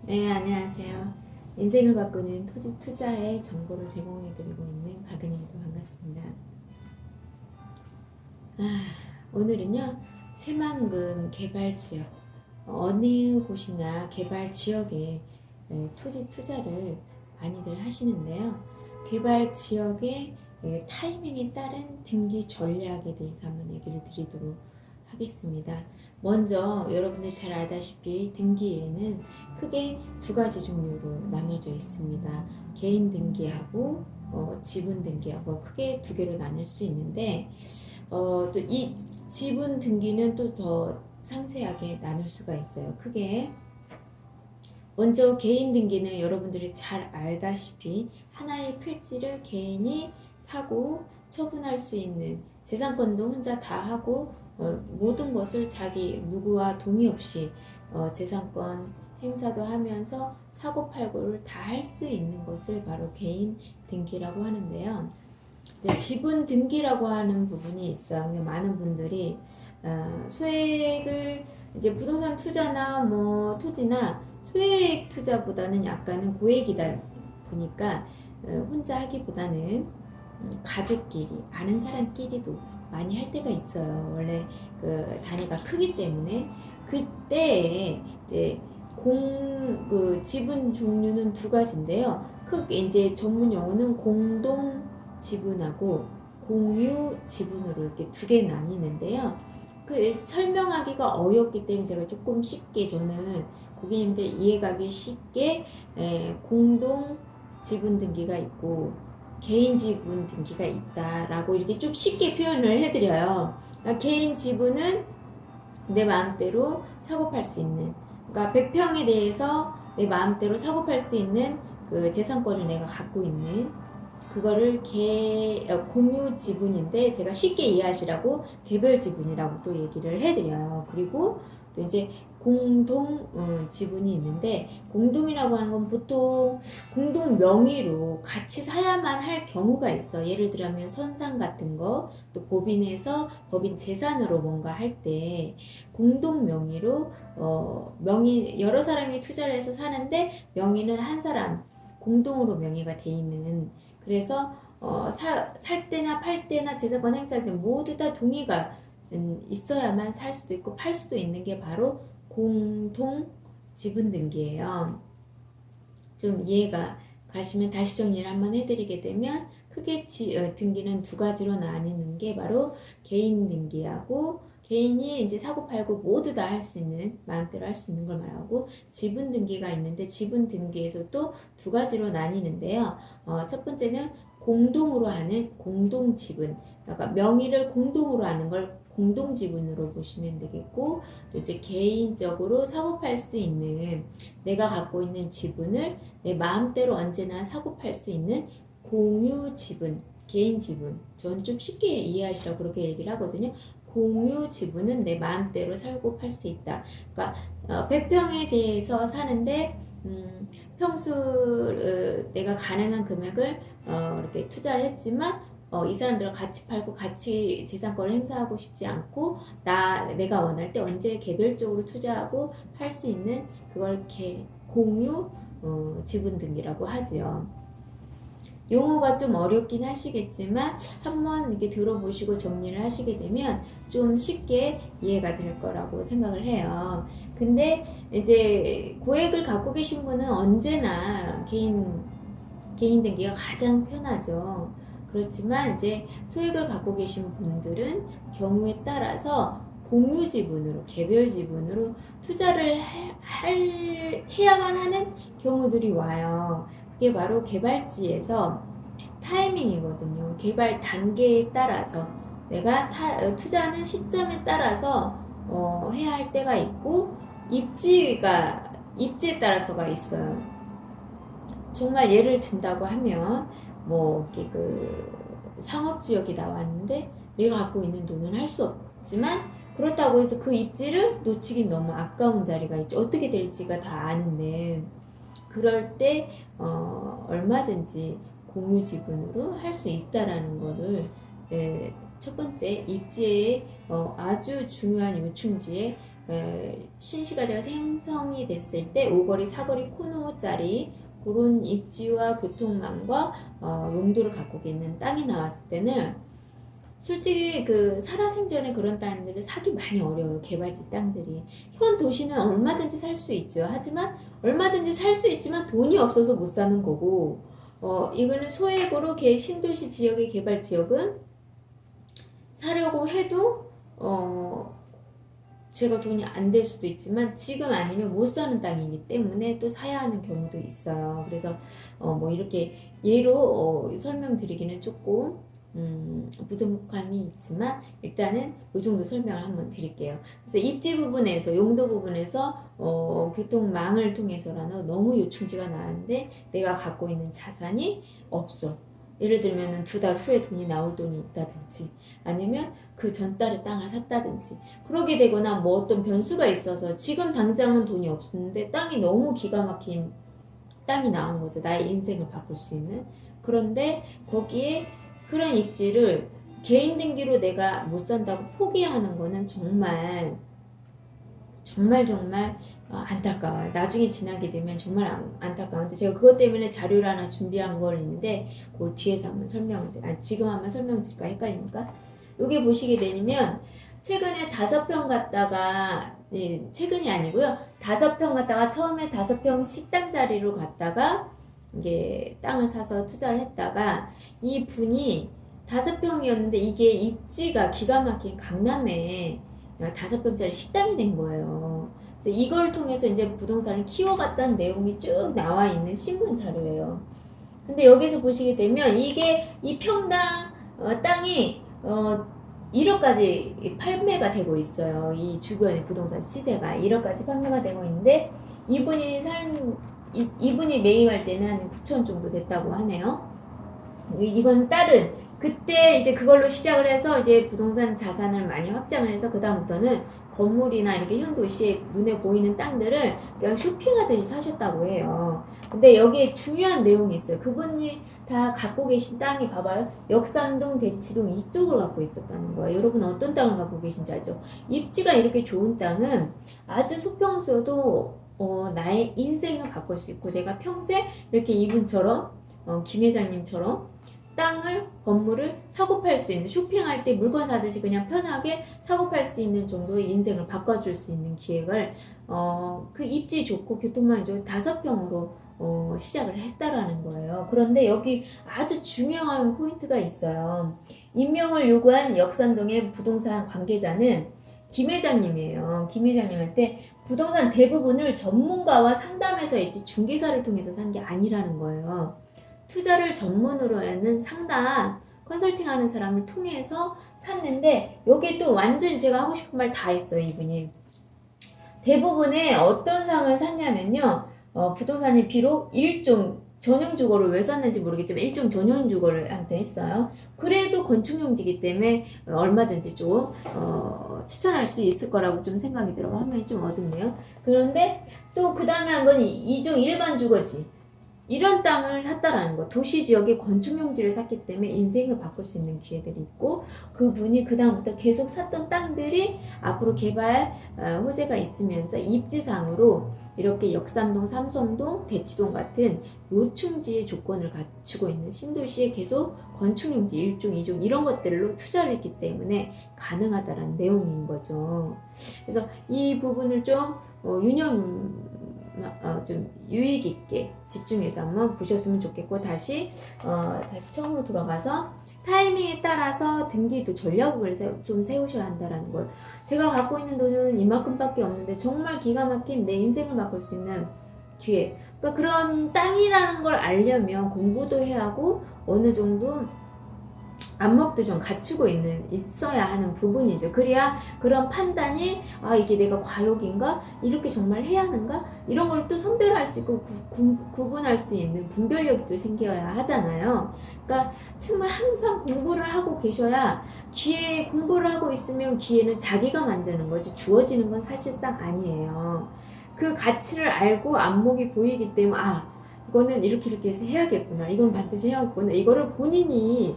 네, 안녕하세요. 인생을 바꾸는 투자의 정보를 제공해드리고 있는 박은희입니다. 반갑습니다. 오늘은요, 새만금 개발지역, 어느 곳이나 개발지역에 투자를 많이들 하시는데요. 개발지역의 타이밍에 따른 등기 전략에 대해서 한번 얘기를 드리도록 하겠습니다. 먼저 여러분들 잘 알다시피 등기에는 크게 두 가지 종류로 나눠져 있습니다. 개인 등기하고 지분 등기하고 크게 두 개로 나눌 수 있는데 또 이 지분 등기는 또 더 상세하게 나눌 수가 있어요. 크게 먼저 개인 등기는 여러분들이 잘 알다시피 하나의 필지를 개인이 사고 처분할 수 있는 재산권도 혼자 다 하고 모든 것을 자기 누구와 동의 없이 재산권 행사도 하면서 사고 팔고를 다 할 수 있는 것을 바로 개인 등기라고 하는데요. 지분 등기라고 하는 부분이 있어요. 많은 분들이 소액을 이제 부동산 투자나 뭐 토지나 소액 투자보다는 약간은 고액이다 보니까 혼자 하기보다는 가족끼리 아는 사람끼리도 많이 할 때가 있어요. 원래 그 단위가 크기 때문에 그때 이제 그 지분 종류는 두 가지인데요. 이제 전문 용어는 공동 지분하고 공유 지분으로 이렇게 두 개 나뉘는데요. 그 설명하기가 어렵기 때문에 제가 조금 쉽게 저는 고객님들 이해가기 쉽게 공동 지분 등기가 있고 개인 지분 등기가 있다라고 이렇게 좀 쉽게 표현을 해드려요. 그러니까 개인 지분은 내 마음대로 사고 팔 수 있는, 그러니까 100평에 대해서 내 마음대로 사고 팔 수 있는 그 재산권을 내가 갖고 있는 그거를 공유 지분인데 제가 쉽게 이해하시라고 개별 지분이라고 또 얘기를 해드려요. 그리고 또 이제 공동 지분이 있는데 공동이라고 하는 건 보통 공동 명의로 같이 사야만 할 경우가 있어. 예를 들면 선상 같은 거, 또 법인에서 법인 재산으로 뭔가 할 때 공동 명의로 명의 여러 사람이 투자를 해서 사는데 명의는 한 사람 공동으로 명의가 돼 있는, 그래서 살 때나 팔 때나 재산권 행사할 때 모두 다 동의가 있어야만 살 수도 있고 팔 수도 있는 게 바로 공동 지분 등기예요. 좀 이해가 가시면 다시 정리를 한번 해드리게 되면 크게 등기는 두 가지로 나뉘는 게 바로 개인 등기하고 개인이 이제 사고 팔고 모두 다 할 수 있는 마음대로 할 수 있는 걸 말하고 지분 등기가 있는데 지분 등기에서 또 두 가지로 나뉘는데요. 첫 번째는 공동으로 하는 공동 지분, 그러니까 명의를 공동으로 하는 걸 공동 지분으로 보시면 되겠고, 또 이제 개인적으로 사고 팔 수 있는 내가 갖고 있는 지분을 내 마음대로 언제나 사고 팔 수 있는 공유 지분, 개인 지분. 전 좀 쉽게 이해하시라고 그렇게 얘기를 하거든요. 공유 지분은 내 마음대로 살고 팔 수 있다. 그러니까 100평에 대해서 사는데 평수 내가 가능한 금액을 이렇게 투자를 했지만 이 사람들과 같이 팔고 같이 재산권을 행사하고 싶지 않고 내가 원할 때 언제 개별적으로 투자하고 팔 수 있는 그걸 공유 지분 등기라고 하지요. 용어가 좀 어렵긴 하시겠지만 한번 이렇게 들어보시고 정리를 하시게 되면 좀 쉽게 이해가 될 거라고 생각을 해요. 근데 이제 고액을 갖고 계신 분은 언제나 개인 등기가 가장 편하죠. 그렇지만 이제 소액을 갖고 계신 분들은 경우에 따라서 공유 지분으로, 개별 지분으로 투자를 해야만 하는 경우들이 와요. 그게 바로 개발지에서 타이밍이거든요. 개발 단계에 따라서 내가 투자하는 시점에 따라서 해야 할 때가 있고 입지에 따라서가 있어요. 정말 예를 든다고 하면 뭐 이렇게 그 상업지역이 나왔는데 내가 갖고 있는 돈은 할 수 없지만 그렇다고 해서 그 입지를 놓치긴 너무 아까운 자리가 있죠. 어떻게 될지가 다 아는데 그럴 때 얼마든지 공유 지분으로 할 수 있다라는 거를 첫 번째 입지에 아주 중요한 요충지에 신시가지가 생성이 됐을 때 5거리, 4거리 코너짜리 그런 입지와 교통망과 용도를 갖고 있는 땅이 나왔을 때는 솔직히 그 살아생전에 그런 땅들을 사기 많이 어려워요. 개발지 땅들이. 현 도시는 얼마든지 살 수 있죠. 하지만 얼마든지 살 수 있지만 돈이 없어서 못 사는 거고, 이거는 소액으로 신도시 지역의 개발 지역은 사려고 해도 제가 돈이 안 될 수도 있지만 지금 아니면 못 사는 땅이기 때문에 또 사야 하는 경우도 있어요. 그래서 뭐 이렇게 예로 설명드리기는 조금 부족함이 있지만 일단은 이 정도 설명을 한번 드릴게요. 그래서 입지 부분에서 용도 부분에서 교통망을 통해서라는 너무 요충지가 나는데 내가 갖고 있는 자산이 없어. 예를 들면 2달 후에 돈이 나올 돈이 있다든지 아니면 그 전달에 땅을 샀다든지 그러게 되거나 뭐 어떤 변수가 있어서 지금 당장은 돈이 없었는데 땅이 너무 기가 막힌 땅이 나온 거죠. 나의 인생을 바꿀 수 있는. 그런데 거기에 그런 입지를 개인 등기로 내가 못 산다고 포기하는 거는 정말 안타까워요. 나중에 지나게 되면 정말 안타까운데 제가 그것 때문에 자료를 하나 준비한 걸 있는데 그걸 뒤에서 한번 설명을 드릴까요? 지금 한번 설명을 드릴까 헷갈리니까 여기 보시게 되면 최근에 5평 갔다가 최근이 아니고요. 5평 갔다가 처음에 5평 식당 자리로 갔다가 이게 땅을 사서 투자를 했다가 이 분이 5평이었는데 이게 입지가 기가 막힌 강남에 5평짜리 식당이 된 거예요. 그래서 이걸 통해서 이제 부동산을 키워갔다는 내용이 쭉 나와 있는 신문 자료예요. 근데 여기서 보시게 되면 이게 이 평당 땅이 1억까지 판매가 되고 있어요. 이 주변의 부동산 시세가 1억까지 판매가 되고 있는데 이분이 매입할 때는 한 9천 정도 됐다고 하네요. 이건 다른 그때 이제 그걸로 시작을 해서 이제 부동산 자산을 많이 확장을 해서 그 다음부터는 건물이나 이렇게 현 도시에 눈에 보이는 땅들을 그냥 쇼핑하듯이 사셨다고 해요. 근데 여기에 중요한 내용이 있어요. 그분이 다 갖고 계신 땅이 봐봐요. 역삼동, 대치동 이쪽을 갖고 있었다는 거예요. 여러분 어떤 땅을 갖고 계신지 알죠? 입지가 이렇게 좋은 땅은 아주 수평수여도 나의 인생을 바꿀 수 있고 내가 평생 이렇게 이분처럼 김 회장님처럼 건물을 사고 팔 수 있는 쇼핑할 때 물건 사듯이 그냥 편하게 사고 팔 수 있는 정도의 인생을 바꿔줄 수 있는 기획을 그 입지 좋고 교통망이 좋은 5평으로 시작을 했다라는 거예요. 그런데 여기 아주 중요한 포인트가 있어요. 임명을 요구한 역삼동의 부동산 관계자는 김 회장님이에요. 김 회장님한테 부동산 대부분을 전문가와 상담해서 했지 중개사를 통해서 산 게 아니라는 거예요. 투자를 전문으로 하는 상담, 컨설팅하는 사람을 통해서 샀는데 여기에 또 완전 제가 하고 싶은 말 다 했어요. 이분이. 대부분의 어떤 상을 샀냐면요. 부동산이 비록 일종 전용주거를 왜 샀는지 모르겠지만 일종 전용주거를 한테 했어요. 그래도 건축용지이기 때문에 얼마든지 좀 추천할 수 있을 거라고 좀 생각이 들어. 화면이 좀 어둡네요. 그런데 또 그 다음에 한 건 이종 일반 주거지. 이런 땅을 샀다라는 거. 도시 지역에 건축용지를 샀기 때문에 인생을 바꿀 수 있는 기회들이 있고 그분이 그 다음부터 계속 샀던 땅들이 앞으로 개발 호재가 있으면서 입지상으로 이렇게 역삼동, 삼성동, 대치동 같은 요충지의 조건을 갖추고 있는 신도시에 계속 건축용지 1종, 2종 이런 것들로 투자를 했기 때문에 가능하다라는 내용인 거죠. 그래서 이 부분을 좀 좀 유익 있게 집중해서 한번 보셨으면 좋겠고 다시 처음으로 돌아가서 타이밍에 따라서 등기도 전략을 좀 세우셔야 한다라는 걸. 제가 갖고 있는 돈은 이만큼밖에 없는데 정말 기가 막힌 내 인생을 바꿀 수 있는 기회. 그러니까 그런 땅이라는 걸 알려면 공부도 해야 하고 어느 정도 안목도 좀 갖추고 있어야 하는 부분이죠. 그래야 그런 판단이 이게 내가 과욕인가? 이렇게 정말 해야 하는가? 이런 걸 또 선별할 수 있고 구분할 수 있는 분별력이 또 생겨야 하잖아요. 그러니까 정말 항상 공부를 하고 계셔야 공부를 하고 있으면 기회는 자기가 만드는 거지 주어지는 건 사실상 아니에요. 그 가치를 알고 안목이 보이기 때문에 이거는 이렇게 해서 해야겠구나. 이건 반드시 해야겠구나. 이거를 본인이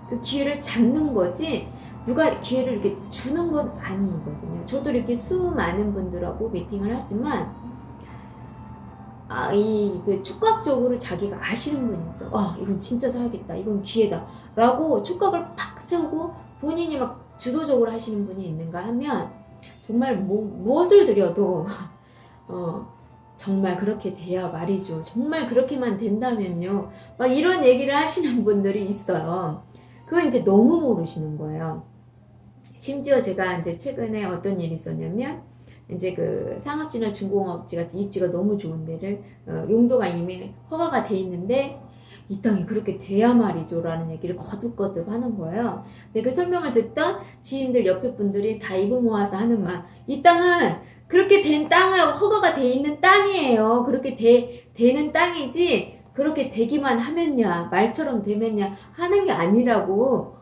그 기회를 잡는 거지 누가 기회를 이렇게 주는 건 아니거든요. 저도 이렇게 수많은 분들하고 미팅을 하지만 그 촉각적으로 자기가 아시는 분이 있어. 이건 진짜 사야겠다. 이건 기회다. 라고 촉각을 팍 세우고 본인이 막 주도적으로 하시는 분이 있는가 하면 정말 무엇을 드려도 정말 그렇게 돼야 말이죠. 정말 그렇게만 된다면요. 막 이런 얘기를 하시는 분들이 있어요. 그건 이제 너무 모르시는 거예요. 심지어 제가 이제 최근에 어떤 일이 있었냐면 이제 그 상업지나 중공업지가 입지가 너무 좋은 데를 용도가 이미 허가가 돼 있는데 이 땅이 그렇게 돼야 말이죠 라는 얘기를 거듭거듭 하는 거예요. 근데 그 설명을 듣던 지인들 옆에 분들이 다 입을 모아서 하는 말, 이 땅은 그렇게 된 땅을 허가가 돼 있는 땅이에요. 그렇게 되는 땅이지 그렇게 되기만 하면야 말처럼 되면야 하는 게 아니라고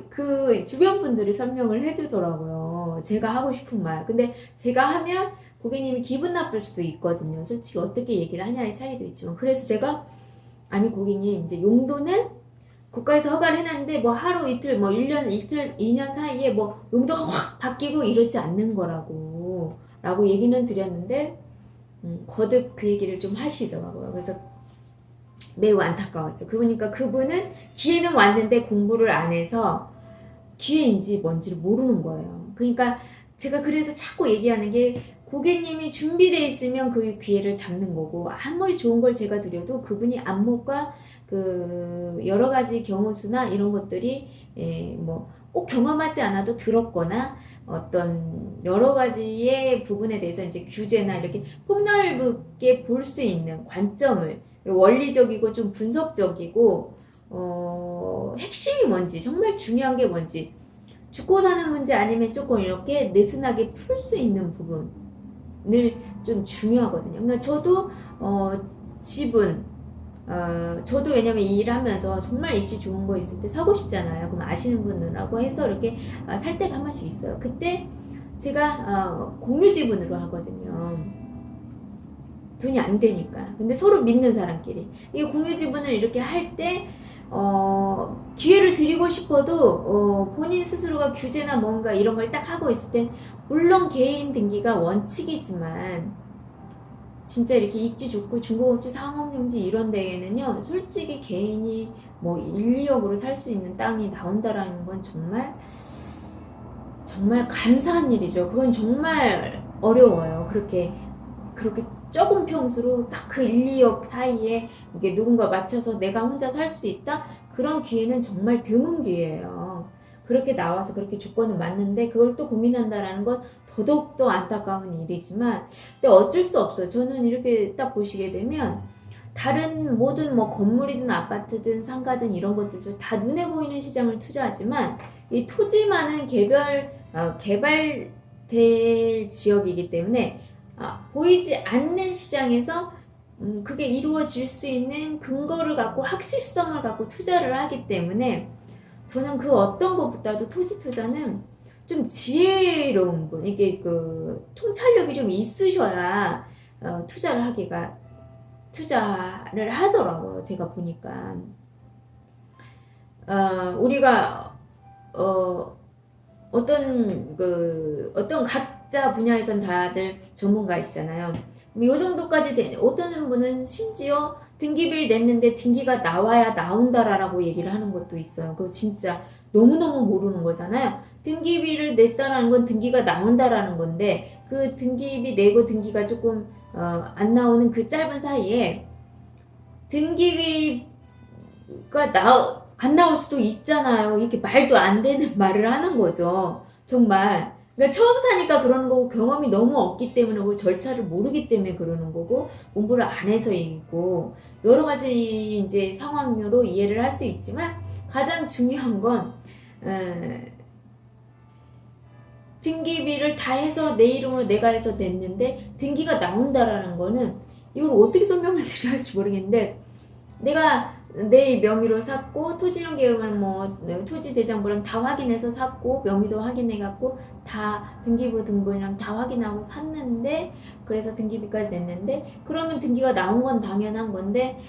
그 주변 분들이 설명을 해주더라고요. 제가 하고 싶은 말. 근데 제가 하면 고객님이 기분 나쁠 수도 있거든요. 솔직히 어떻게 얘기를 하냐의 차이도 있지만. 그래서 제가 아니 고객님 이제 용도는 국가에서 허가를 해놨는데 뭐 하루 이틀 뭐 1년 이틀 2년 사이에 뭐 용도가 확 바뀌고 이러지 않는 거라고 라고 얘기는 드렸는데 거듭 그 얘기를 좀 하시더라고요. 그래서 매우 안타까웠죠. 그러니까 그분은 기회는 왔는데 공부를 안 해서 기회인지 뭔지를 모르는 거예요. 그러니까 제가 그래서 자꾸 얘기하는 게 고객님이 준비되어 있으면 그 기회를 잡는 거고 아무리 좋은 걸 제가 드려도 그분이 안목과 그 여러 가지 경우수나 이런 것들이 뭐 꼭 경험하지 않아도 들었거나 어떤 여러 가지의 부분에 대해서 이제 규제나 이렇게 폭넓게 볼 수 있는 관점을 원리적이고 좀 분석적이고 핵심이 뭔지 정말 중요한 게 뭔지 죽고 사는 문제 아니면 조금 이렇게 느슨하게 풀 수 있는 부분을 좀 중요하거든요. 그러니까 저도 집은 저도 왜냐면 이 일을 하면서 정말 입지 좋은 거 있을 때 사고 싶잖아요. 그럼 아시는 분들하고 해서 이렇게 살 때가 한 번씩 있어요. 그때 제가 공유 지분으로 하거든요. 돈이 안 되니까. 근데 서로 믿는 사람끼리. 이게 공유 지분을 이렇게 할 때, 기회를 드리고 싶어도, 본인 스스로가 규제나 뭔가 이런 걸 딱 하고 있을 땐, 물론 개인 등기가 원칙이지만, 진짜 이렇게 입지 좋고 중고업지 상업용지 이런 데에는요, 솔직히 개인이 뭐 1, 2억으로 살 수 있는 땅이 나온다라는 건 정말 감사한 일이죠. 그건 정말 어려워요. 그렇게 적은 평수로 딱 그 1, 2억 사이에 이게 누군가 맞춰서 내가 혼자 살 수 있다? 그런 기회는 정말 드문 기회예요. 그렇게 나와서 그렇게 조건을 맞는데 그걸 또 고민한다라는 건 더더욱더 안타까운 일이지만 근데 어쩔 수 없어요. 저는 이렇게 딱 보시게 되면 다른 모든 뭐 건물이든 아파트든 상가든 이런 것들도 다 눈에 보이는 시장을 투자하지만 이 토지만은 개발될 지역이기 때문에 보이지 않는 시장에서 그게 이루어질 수 있는 근거를 갖고 확실성을 갖고 투자를 하기 때문에 저는 그 어떤 것보다도 토지 투자는 좀 지혜로운 분, 이게 그 통찰력이 좀 있으셔야 투자를 하더라고요. 제가 보니까 우리가 어떤 각자 분야에선 다들 전문가이시잖아요. 이 정도까지 어떤 분은 심지어 등기비를 냈는데 등기가 나와야 나온다라고 얘기를 하는 것도 있어요. 그거 진짜 너무너무 모르는 거잖아요. 등기비를 냈다라는 건 등기가 나온다라는 건데 그 등기비 내고 등기가 조금 안 나오는 그 짧은 사이에 등기가 안 나올 수도 있잖아요. 이렇게 말도 안 되는 말을 하는 거죠. 정말. 그러니까 처음 사니까 그러는 거고 경험이 너무 없기 때문에 그 절차를 모르기 때문에 그러는 거고 공부를 안 해서이고 여러 가지 이제 상황으로 이해를 할 수 있지만 가장 중요한 건 등기비를 다 해서 내 이름으로 내가 해서 냈는데 등기가 나온다라는 거는 이걸 어떻게 설명을 드려야 할지 모르겠는데 내가 내 명의로 샀고 토지용 계획을 뭐 토지대장부랑 다 확인해서 샀고 명의도 확인해갖고 다 등기부 등본이랑 다 확인하고 샀는데 그래서 등기비까지 냈는데 그러면 등기가 나온 건 당연한 건데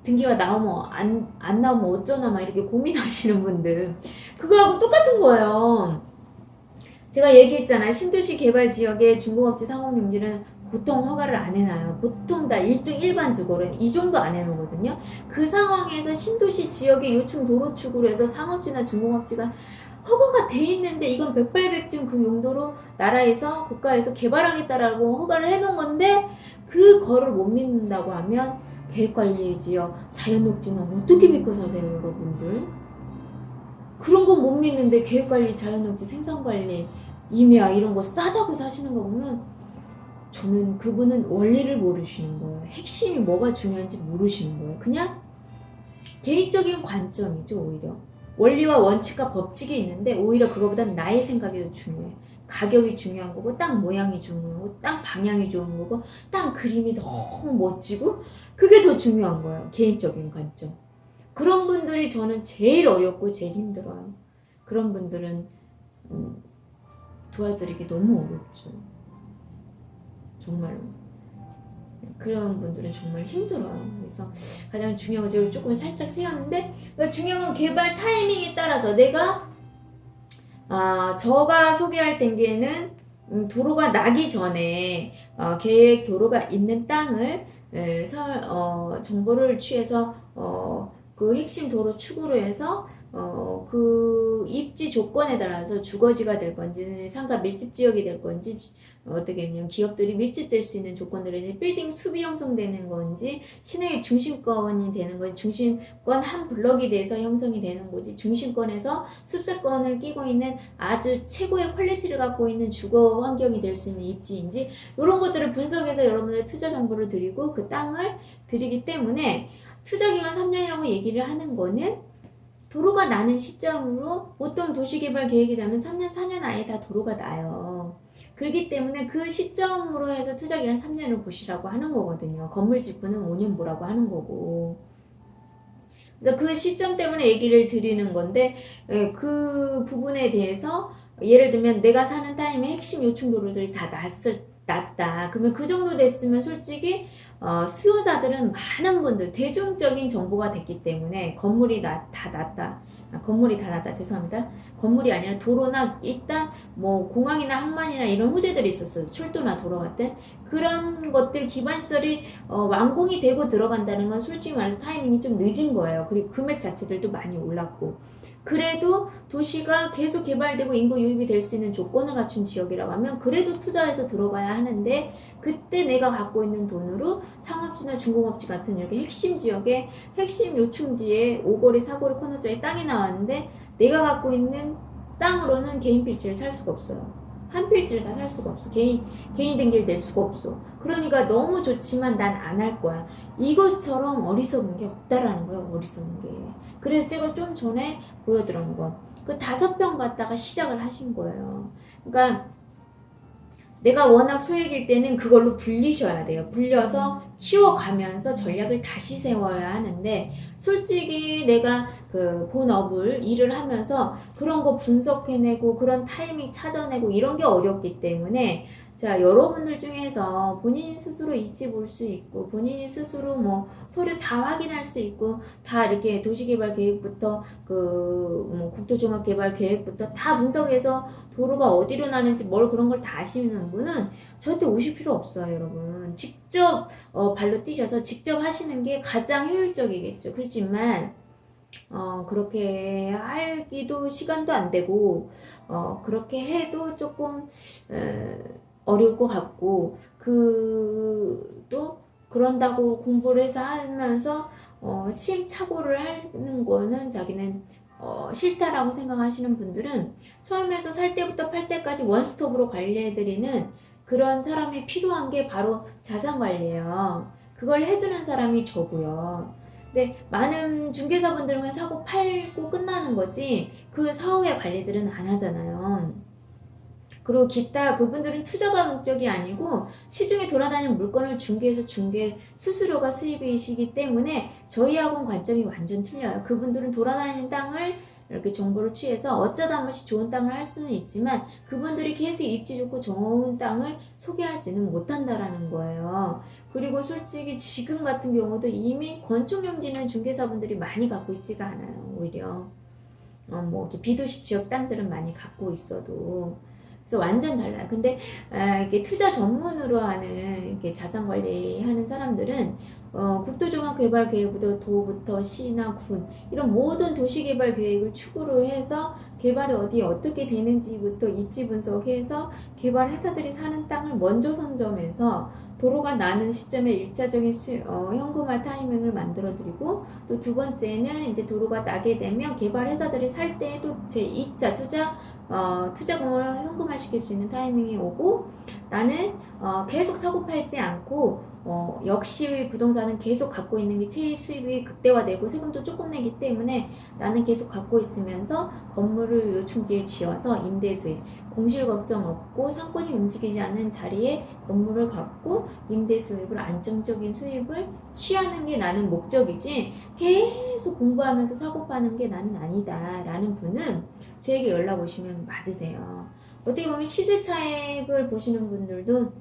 등기가 나오면 안 나오면 어쩌나 막 이렇게 고민하시는 분들 그거하고 똑같은 거예요. 제가 얘기했잖아요. 신도시 개발 지역의 중공업지 상업용지는 보통 허가를 안 해놔요. 보통 다 일반적으로는 이 정도 안 해놓거든요. 그 상황에서 신도시 지역의 요충 도로축으로 해서 상업지나 중공업지가 허가가 돼 있는데 이건 백발백중 그 용도로 나라에서 국가에서 개발하겠다라고 허가를 해놓은 건데 그거를 못 믿는다고 하면 계획관리지역 자연녹지는 어떻게 믿고 사세요, 여러분들? 그런 건 못 믿는데 계획관리, 자연녹지, 생산관리, 임야 이런 거 싸다고 사시는 거 보면 저는 그분은 원리를 모르시는 거예요. 핵심이 뭐가 중요한지 모르시는 거예요. 그냥 개인적인 관점이죠, 오히려. 원리와 원칙과 법칙이 있는데 오히려 그거보단 나의 생각이 더 중요해. 가격이 중요한 거고 땅 모양이 중요한 거고 땅 방향이 좋은 거고 땅 그림이 너무 멋지고 그게 더 중요한 거예요. 개인적인 관점. 그런 분들이 저는 제일 어렵고 제일 힘들어요. 그런 분들은 도와드리기 너무 어렵죠. 정말로. 그런 분들은 정말 힘들어요. 그래서 가장 중요한 건 제가 조금 살짝 세웠는데 그러니까 중요한 건 개발 타이밍에 따라서 내가 저가 소개할 땡기에는 도로가 나기 전에 계획 도로가 있는 땅을 정보를 취해서 그 핵심 도로 축으로 해서 그 입지 조건에 따라서 주거지가 될 건지 상가 밀집 지역이 될 건지 어떻게 보면 기업들이 밀집될 수 있는 조건들은 빌딩 숲이 형성되는 건지 시내의 중심권이 되는 건지 중심권 한 블럭이 돼서 형성이 되는 거지 중심권에서 숲세권을 끼고 있는 아주 최고의 퀄리티를 갖고 있는 주거 환경이 될 수 있는 입지인지 이런 것들을 분석해서 여러분들의 투자 정보를 드리고 그 땅을 드리기 때문에 투자기간 3년이라고 얘기를 하는 거는 도로가 나는 시점으로 보통 도시개발 계획이 나면 3년, 4년 아예 다 도로가 나요. 그렇기 때문에 그 시점으로 해서 투자기간 3년을 보시라고 하는 거거든요. 건물 지분은 5년 보라고 하는 거고. 그래서 그 시점 때문에 얘기를 드리는 건데 그 부분에 대해서 예를 들면 내가 사는 타임에 핵심 요충 도로들이 다 낮다. 그러면 그 정도 됐으면 솔직히 수요자들은 많은 분들 대중적인 정보가 됐기 때문에 건물이 다 낮다. 건물이 다 낮다. 죄송합니다. 건물이 아니라 도로나 일단 뭐 공항이나 항만이나 이런 호재들이 있었어요. 철도나 도로 같은 그런 것들 기반 시설이 완공이 되고 들어간다는 건 솔직히 말해서 타이밍이 좀 늦은 거예요. 그리고 금액 자체들도 많이 올랐고 그래도 도시가 계속 개발되고 인구 유입이 될 수 있는 조건을 갖춘 지역이라고 하면 그래도 투자해서 들어가야 하는데 그때 내가 갖고 있는 돈으로 상업지나 중공업지 같은 이렇게 핵심 지역에 핵심 요충지에 오거리 사거리 코너짜리 땅이 나왔는데 내가 갖고 있는 땅으로는 개인 필지를 살 수가 없어요. 한 필지를 다 살 수가 없어. 개인 등기를 낼 수가 없어. 그러니까 너무 좋지만 난 안 할 거야. 이것처럼 어리석은 게 없다라는 거야. 어리석은 게. 그래서 제가 좀 전에 보여드린 거. 그 5병 갖다가 시작을 하신 거예요. 그러니까 내가 워낙 소액일 때는 그걸로 불리셔야 돼요. 불려서 키워가면서 전략을 다시 세워야 하는데 솔직히 내가 그 본업을 일을 하면서 그런 거 분석해내고 그런 타이밍 찾아내고 이런 게 어렵기 때문에 자 여러분들 중에서 본인이 스스로 입지 볼 수 있고 본인이 스스로 뭐 서류 다 확인할 수 있고 다 이렇게 도시개발 계획부터 그 뭐 국토종합개발 계획부터 다 분석해서 도로가 어디로 나는지 뭘 그런 걸 다 아시는 분은 절대 오실 필요 없어요, 여러분. 직접 발로 뛰셔서 직접 하시는 게 가장 효율적이겠죠. 그렇지만 그렇게 하기도 시간도 안 되고 그렇게 해도 조금 어려울 것 같고 또 그런다고 공부를 해서 하면서 시행착오를 하는 거는 자기는 싫다라고 생각하시는 분들은 처음에서 살 때부터 팔 때까지 원스톱으로 관리해드리는 그런 사람이 필요한 게 바로 자산관리예요. 그걸 해주는 사람이 저고요. 근데 많은 중개사분들은 사고 팔고 끝나는 거지 그 사후의 관리들은 안 하잖아요. 그리고 기타 그분들은 투자가 목적이 아니고 시중에 돌아다니는 물건을 중개해서 중개 수수료가 수입이시기 때문에 저희하고는 관점이 완전 틀려요. 그분들은 돌아다니는 땅을 이렇게 정보를 취해서 어쩌다 한 번씩 좋은 땅을 할 수는 있지만 그분들이 계속 입지 좋고 좋은 땅을 소개하지는 못한다라는 거예요. 그리고 솔직히 지금 같은 경우도 이미 건축용지는 중개사분들이 많이 갖고 있지가 않아요. 오히려 뭐 이렇게 비도시 지역 땅들은 많이 갖고 있어도 그래서 완전 달라요. 근데 이게 투자 전문으로 하는 이렇게 자산 관리하는 사람들은 국토종합개발계획부터 도부터 시나 군 이런 모든 도시개발 계획을 축으로 해서 개발이 어디에 어떻게 되는지부터 입지 분석해서 개발 회사들이 사는 땅을 먼저 선점해서 도로가 나는 시점에 일차적인 현금화 타이밍을 만들어드리고 또 두 번째는 이제 도로가 나게 되면 개발 회사들이 살 때도 제2차 투자금을 현금화 시킬 수 있는 타이밍이 오고 나는 계속 사고 팔지 않고 역시 부동산은 계속 갖고 있는 게 체일 수입이 극대화되고 세금도 조금 내기 때문에 나는 계속 갖고 있으면서 건물을 요충지에 지어서 임대수입 공실 걱정 없고 상권이 움직이지 않는 자리에 건물을 갖고 임대수입을 안정적인 수입을 취하는 게 나는 목적이지 계속 공부하면서 사고 파는 게 나는 아니다 라는 분은 저에게 연락 오시면 맞으세요. 어떻게 보면 시세 차익을 보시는 분들도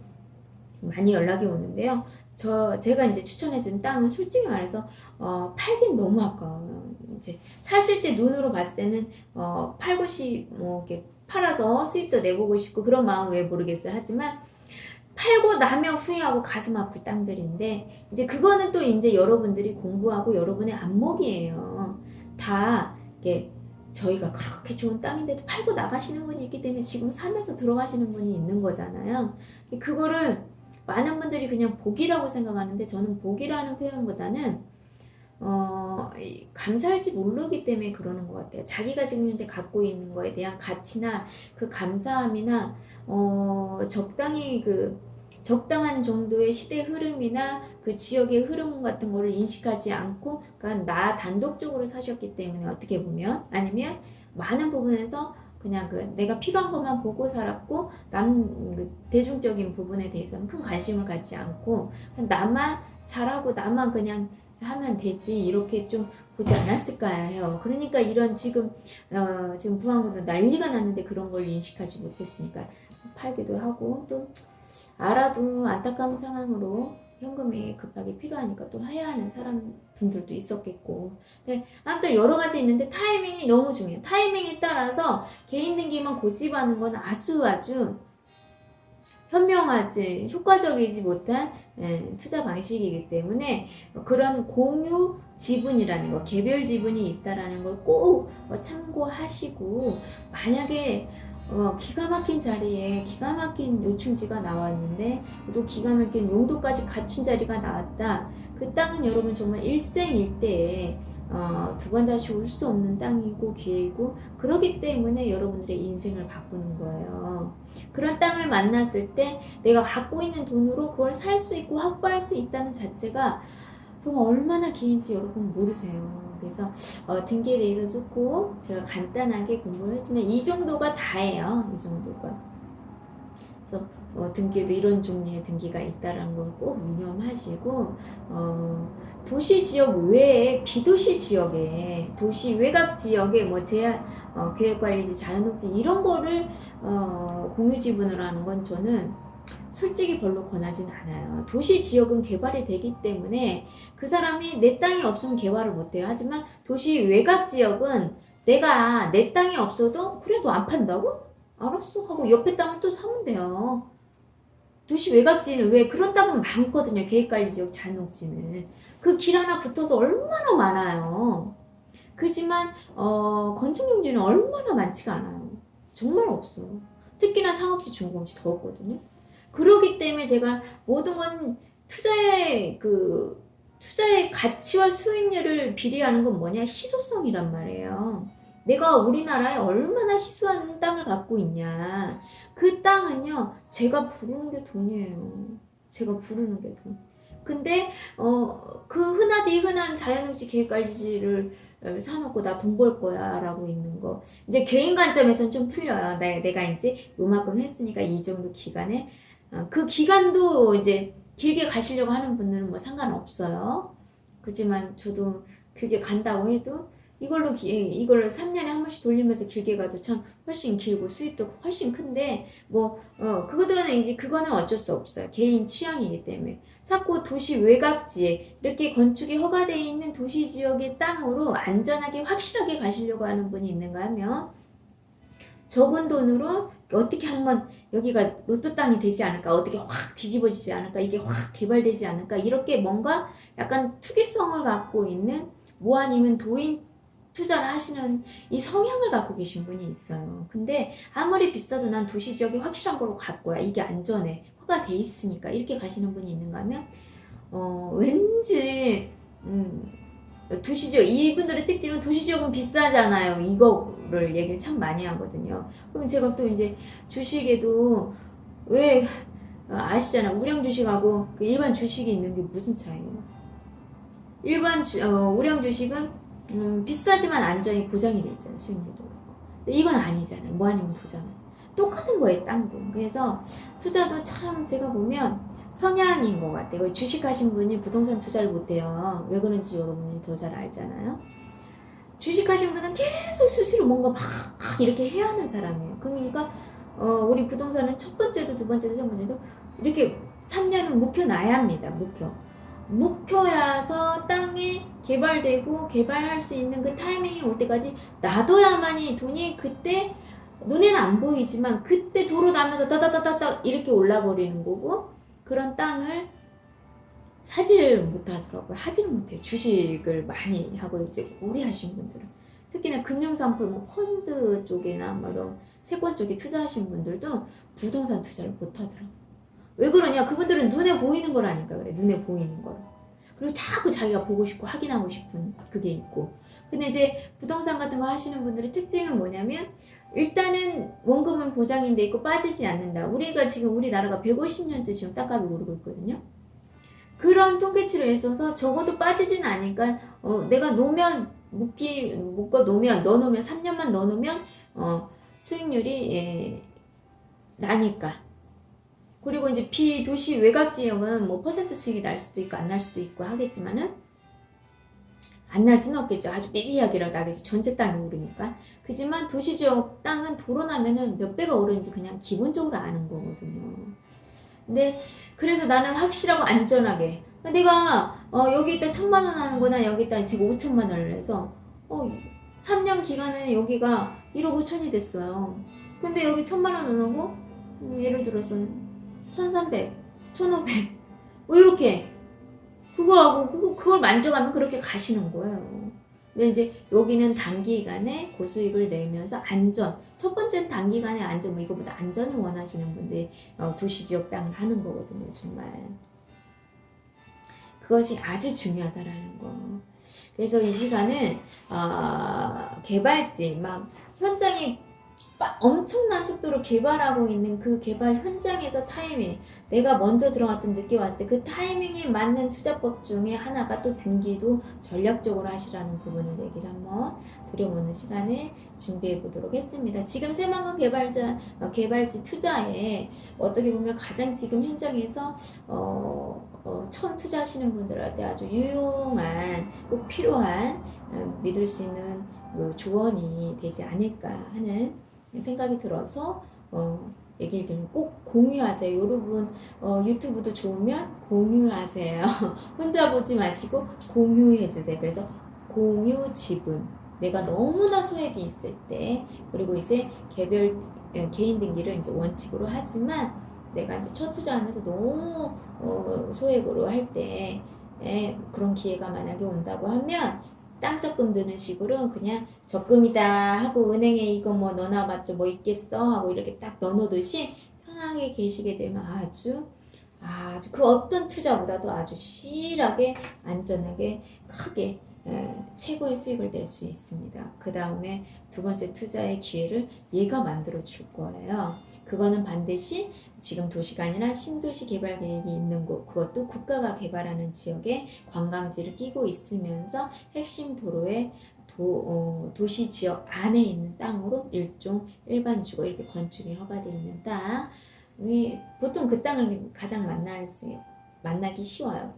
많이 연락이 오는데요. 제가 이제 추천해준 땅은 솔직히 말해서 팔긴 너무 아까워요. 이제 사실 때 눈으로 봤을 때는 팔고 뭐 이렇게 팔아서 수입도 내보고 싶고 그런 마음 왜 모르겠어요. 하지만 팔고 나면 후회하고 가슴 아플 땅들인데 이제 그거는 또 이제 여러분들이 공부하고 여러분의 안목이에요. 다 이게 저희가 그렇게 좋은 땅인데도 팔고 나가시는 분이 있기 때문에 지금 사면서 들어가시는 분이 있는 거잖아요. 그거를 많은 분들이 그냥 복이라고 생각하는데 저는 복이라는 표현보다는 감사할지 모르기 때문에 그러는 것 같아요. 자기가 지금 현재 갖고 있는 거에 대한 가치나 그 감사함이나 적당히 적당한 정도의 시대 흐름이나 그 지역의 흐름 같은 거를 인식하지 않고 그러니까 나 단독적으로 사셨기 때문에 어떻게 보면 아니면 많은 부분에서 그냥 내가 필요한 것만 보고 살았고 대중적인 부분에 대해서는 큰 관심을 갖지 않고 나만 잘하고 나만 그냥 하면 되지 이렇게 좀 보지 않았을까 해요. 그러니까 이런 지금 부안군도 난리가 났는데 그런 걸 인식하지 못했으니까 팔기도 하고 또 알아도 안타까운 상황으로 현금이 급하게 필요하니까 또 해야 하는 분들도 있었겠고. 근데 아무튼 여러 가지 있는데 타이밍이 너무 중요해요. 타이밍에 따라서 개인 등기만 고집하는 건 아주 현명하지 효과적이지 못한 투자 방식이기 때문에 그런 공유 지분이라는 거 개별 지분이 있다라는 걸 꼭 참고하시고 만약에 기가 막힌 자리에 기가 막힌 요충지가 나왔는데 또 기가 막힌 용도까지 갖춘 자리가 나왔다. 그 땅은 여러분 정말 일생일대에 두 번 다시 올 수 없는 땅이고 기회이고 그렇기 때문에 여러분들의 인생을 바꾸는 거예요. 그런 땅을 만났을 때 내가 갖고 있는 돈으로 그걸 살 수 있고 확보할 수 있다는 자체가 정말 얼마나 기인지 여러분 모르세요. 그래서 등기에 대해서 좋고 제가 간단하게 공부를 했지만 이 정도가 다예요. 이 정도가. 그래서 등기에도 이런 종류의 등기가 있다는 걸 꼭 유념하시고 도시 지역 외에 비도시 지역에 도시 외곽 지역에 뭐 제한 계획관리지 자연녹지 이런 거를 공유 지분을 하는 건 저는 솔직히 별로 권하진 않아요. 도시 지역은 개발이 되기 때문에 그 사람이 내 땅이 없으면 개발을 못해요. 하지만 도시 외곽 지역은 내가 내 땅이 없어도 그래도 안 판다고? 알았어 하고 옆에 땅을 또 사면 돼요. 도시 외곽지는 왜 그런 땅은 많거든요. 계획관리지역 잔혹지는 그 길 하나 붙어서 얼마나 많아요. 그렇지만 건축용지는 얼마나 많지가 않아요. 정말 없어. 특히나 상업지 중공지 더 없거든요. 그러기 때문에 제가 모든 건 투자의 가치와 수익률을 비례하는 건 뭐냐? 희소성이란 말이에요. 내가 우리나라에 얼마나 희소한 땅을 갖고 있냐. 그 땅은요, 제가 부르는 게 돈이에요. 제가 부르는 게 돈. 근데, 흔한 자연녹지 계획관리지를 사놓고 나 돈 벌 거야 라고 있는 거. 이제 개인 관점에서는 좀 틀려요. 내가 이제 요만큼 했으니까 이 정도 기간에 그 기간도 이제 길게 가시려고 하는 분들은 뭐 상관없어요. 그렇지만 저도 길게 간다고 해도 이걸로 3년에 한 번씩 돌리면서 길게 가도 참 훨씬 길고 수익도 훨씬 큰데 그거는 어쩔 수 없어요. 개인 취향이기 때문에. 자꾸 도시 외곽지에 이렇게 건축이 허가되어 있는 도시 지역의 땅으로 안전하게 확실하게 가시려고 하는 분이 있는가 하면 적은 돈으로 어떻게 한번 여기가 로또 땅이 되지 않을까, 어떻게 확 뒤집어지지 않을까, 이게 확 개발되지 않을까, 이렇게 뭔가 약간 투기성을 갖고 있는 뭐 아니면 도인 투자를 하시는 이 성향을 갖고 계신 분이 있어요. 근데 아무리 비싸도 난 도시지역이 확실한 걸로 갈 거야. 이게 안전해. 허가돼 있으니까. 이렇게 가시는 분이 있는가 하면 왠지 도시지역, 이분들의 특징은 도시지역은 비싸잖아요. 이거를 얘기를 참 많이 하거든요. 그럼 제가 또 이제 주식에도 왜 아시잖아. 우량 주식하고 그 일반 주식이 있는 게 무슨 차이예요? 우량 주식은 비싸지만 안전이 보장이 돼 있잖아요. 수익률도 그렇고. 근데 이건 아니잖아요. 뭐 아니면 도잖아요. 똑같은 거예요. 땅도. 그래서 투자도 참 제가 보면 성향인 것 같아요. 주식하신 분이 부동산 투자를 못해요. 왜 그런지 여러분이 더 잘 알잖아요. 주식하신 분은 계속 수시로 뭔가 막 이렇게 해야 하는 사람이에요. 그러니까 우리 부동산은 첫 번째도 두 번째도 세 번째도 이렇게 3년은 묵혀놔야 합니다. 묵혀야서 땅에 개발되고 개발할 수 있는 그 타이밍이 올 때까지 놔둬야만이 돈이 그때 눈에는 안 보이지만 그때 도로 나면서 따다다다다 이렇게 올라버리는 거고, 그런 땅을 사지를 못하더라고요. 하지를 못해요. 주식을 많이 하고 이제 오래 하신 분들은. 특히나 금융산품, 뭐 펀드 쪽이나 뭐 이런 채권 쪽에 투자하신 분들도 부동산 투자를 못하더라고요. 왜 그러냐? 그분들은 눈에 보이는 거라니까 그래. 눈에 보이는 거를. 그리고 자꾸 자기가 보고 싶고 확인하고 싶은 그게 있고. 근데 이제 부동산 같은 거 하시는 분들의 특징은 뭐냐면 일단은 원금은 보장이 돼 있고 빠지지 않는다. 우리가 지금 우리나라가 150년째 지금 땅값이 오르고 있거든요. 그런 통계치로 있어서 적어도 빠지진 않으니까 내가 넣어놓으면 3년만 넣어놓으면 수익률이 나니까. 그리고 이제 비도시 외곽 지역은 뭐 퍼센트 수익이 날 수도 있고 안 날 수도 있고 하겠지만은 안 날 수는 없겠죠. 아주 미비하게라도 나겠죠. 전체 땅이 오르니까. 그지만 도시 지역 땅은 도로 나면은 몇 배가 오르는지 그냥 기본적으로 아는 거거든요. 근데 그래서 나는 확실하고 안전하게 내가 여기 있다 1,000만 원 하는 거나 여기 있다 제가 5천만 원을 해서 3년 기간에 여기가 1억 5천이 됐어요. 근데 여기 1,000만 원 하고 예를 들어서 1,300, 1,500 뭐 이렇게 그걸 만져가면 그렇게 가시는 거예요. 근데 이제 여기는 단기간에 고수익을 내면서 안전, 첫 번째는 단기간에 안전, 뭐 이거보다 안전을 원하시는 분들이 도시지역 땅을 하는 거거든요. 정말 그것이 아주 중요하다라는 거. 그래서 이 시간은 개발지 막 현장에 엄청난 속도로 개발하고 있는 그 개발 현장에서 타이밍, 내가 먼저 들어갔던 늦게 왔을 때 그 타이밍에 맞는 투자법 중에 하나가 또 등기도 전략적으로 하시라는 부분을 얘기를 한번 드려보는 시간을 준비해 보도록 했습니다. 지금 새만금 개발지 투자에 어떻게 보면 가장 지금 현장에서 처음 투자하시는 분들한테 아주 유용한, 꼭 필요한, 믿을 수 있는 조언이 되지 않을까 하는 생각이 들어서 얘기를 드리면 꼭 공유하세요. 여러분 유튜브도 좋으면 공유하세요. 혼자 보지 마시고 공유해주세요. 그래서 공유 지분, 내가 너무나 소액이 있을 때, 그리고 이제 개인 등기를 이제 원칙으로 하지만 내가 이제 첫 투자하면서 너무 소액으로 할 때 그런 기회가 만약에 온다고 하면 땅 적금 드는 식으로 그냥 적금이다 하고 은행에 이거 뭐 넣어놔봤자 뭐 있겠어 하고 이렇게 딱 넣어놓듯이 편하게 계시게 되면 아주 그 어떤 투자보다도 아주 실하게 안전하게 크게 최고의 수익을 낼 수 있습니다. 그 다음에 두 번째 투자의 기회를 얘가 만들어 줄 거예요. 그거는 반드시 지금 도시가 아니라 신도시 개발 계획이 있는 곳, 그것도 국가가 개발하는 지역에 관광지를 끼고 있으면서 핵심 도로에 도시 지역 안에 있는 땅으로 일종 일반 주거 이렇게 건축이 허가되어 있는 땅. 보통 그 땅을 가장 만나기 쉬워요.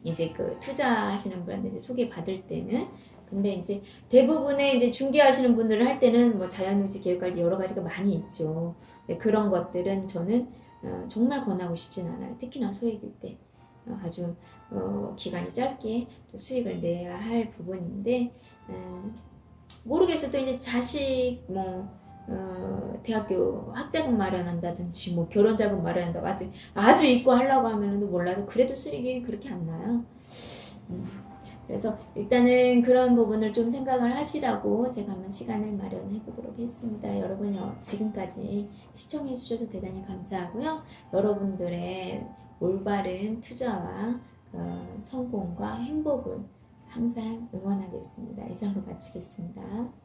이제 그 투자하시는 분한테 이제 소개받을 때는. 근데 이제 대부분의 이제 중개하시는 분들을 할 때는 뭐 자연유지 계획까지 여러 가지가 많이 있죠. 그런 것들은 저는 정말 권하고 싶진 않아요. 특히나 소액일 때 아주 기간이 짧게 수익을 내야 할 부분인데 모르겠어요. 또 이제 자식 대학교 학자금 마련한다든지 뭐 결혼 자금 마련한다고 아주 잊고 하려고 하면은 몰라도 그래도 수익이 그렇게 안 나요. 그래서 일단은 그런 부분을 좀 생각을 하시라고 제가 한번 시간을 마련해 보도록 했습니다. 여러분 지금까지 시청해 주셔서 대단히 감사하고요. 여러분들의 올바른 투자와 성공과 행복을 항상 응원하겠습니다. 이상으로 마치겠습니다.